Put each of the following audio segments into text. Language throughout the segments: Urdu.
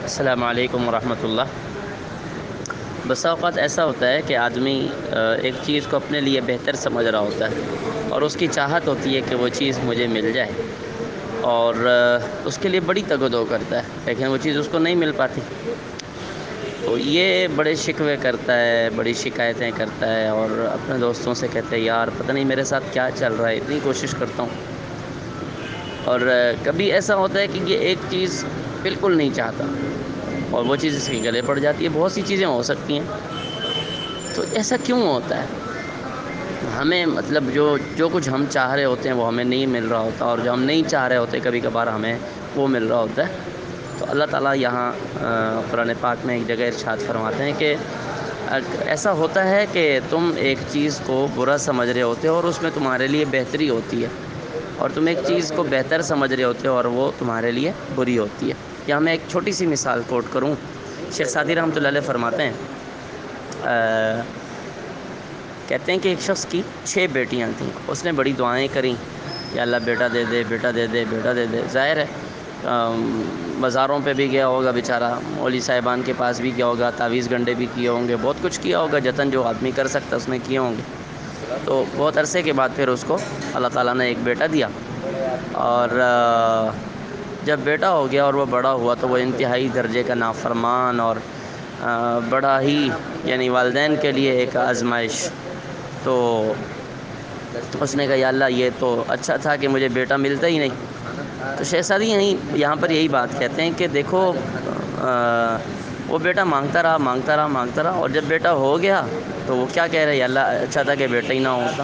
السلام علیکم ورحمۃ اللہ۔ بسا اوقات ایسا ہوتا ہے کہ آدمی ایک چیز کو اپنے لیے بہتر سمجھ رہا ہوتا ہے اور اس کی چاہت ہوتی ہے کہ وہ چیز مجھے مل جائے، اور اس کے لیے بڑی تگ و دو کرتا ہے، لیکن وہ چیز اس کو نہیں مل پاتی، تو یہ بڑے شکوے کرتا ہے، بڑی شکایتیں کرتا ہے، اور اپنے دوستوں سے کہتے ہیں یار پتہ نہیں میرے ساتھ کیا چل رہا ہے، اتنی کوشش کرتا ہوں، اور کبھی ایسا ہوتا ہے کہ یہ ایک چیز بالکل نہیں چاہتا اور وہ چیز اس کے گلے پڑ جاتی ہے۔ بہت سی چیزیں ہو سکتی ہیں، تو ایسا کیوں ہوتا ہے؟ ہمیں مطلب جو کچھ ہم چاہ رہے ہوتے ہیں وہ ہمیں نہیں مل رہا ہوتا، اور جو ہم نہیں چاہ رہے ہوتے کبھی کبھار ہمیں وہ مل رہا ہوتا ہے۔ تو اللہ تعالیٰ یہاں قرآن پاک میں ایک جگہ ارشاد فرماتے ہیں کہ ایسا ہوتا ہے کہ تم ایک چیز کو برا سمجھ رہے ہوتے ہو اور اس میں تمہارے لیے بہتری ہوتی ہے، اور تم ایک چیز کو بہتر سمجھ رہے ہوتے ہو اور وہ تمہارے لیے بری ہوتی ہے۔ یہاں میں ایک چھوٹی سی مثال کوٹ کروں۔ شیخ سعدی رحمۃ اللہ علیہ فرماتے ہیں، کہتے ہیں کہ ایک شخص کی 6 بیٹیاں تھیں، اس نے بڑی دعائیں کریں، یا اللہ بیٹا دے دے، بیٹا دے دے، بیٹا دے دے۔ ظاہر ہے بازاروں پہ بھی گیا ہوگا بیچارہ، مولوی صاحبان کے پاس بھی گیا ہوگا، تعویذ گنڈے بھی کیے ہوں گے، بہت کچھ کیا ہوگا، جتن جو آدمی کر سکتا اس نے کیے ہوں گے۔ تو بہت عرصے کے بعد پھر اس کو اللہ تعالیٰ نے ایک بیٹا دیا، اور جب بیٹا ہو گیا اور وہ بڑا ہوا تو وہ انتہائی درجے کا نافرمان اور بڑا ہی یعنی والدین کے لیے ایک آزمائش۔ تو اس نے کہا یا اللہ یہ تو اچھا تھا کہ مجھے بیٹا ملتا ہی نہیں۔ تو شیخ سعدی یہاں پر یہی بات کہتے ہیں کہ دیکھو وہ بیٹا مانگتا رہا مانگتا رہا مانگتا رہا، اور جب بیٹا ہو گیا تو وہ کیا کہہ رہے ہیں، یا اللہ اچھا تھا کہ بیٹا ہی نہ ہوتا۔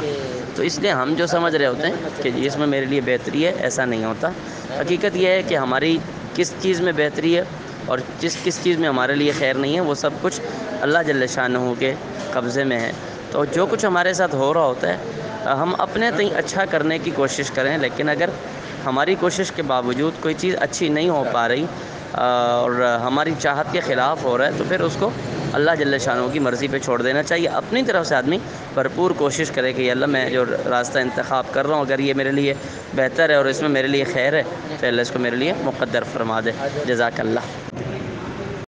تو اس لیے ہم جو سمجھ رہے ہوتے ہیں کہ اس میں میرے لیے بہتری ہے، ایسا نہیں ہوتا۔ حقیقت یہ ہے کہ ہماری کس چیز میں بہتری ہے اور کس چیز میں ہمارے لیے خیر نہیں ہے، وہ سب کچھ اللہ جل شانہ کے قبضے میں ہے۔ تو جو کچھ ہمارے ساتھ ہو رہا ہوتا ہے ہم اپنے تئیں اچھا کرنے کی کوشش کریں، لیکن اگر ہماری کوشش کے باوجود کوئی چیز اچھی نہیں ہو پا رہی اور ہماری چاہت کے خلاف ہو رہا ہے، تو پھر اس کو اللہ جل شانہ کی مرضی پہ چھوڑ دینا چاہیے۔ اپنی طرف سے آدمی بھرپور کوشش کرے کہ یا اللہ میں جو راستہ انتخاب کر رہا ہوں اگر یہ میرے لیے بہتر ہے اور اس میں میرے لیے خیر ہے تو اللہ اس کو میرے لیے مقدر فرما دے۔ جزاک اللہ۔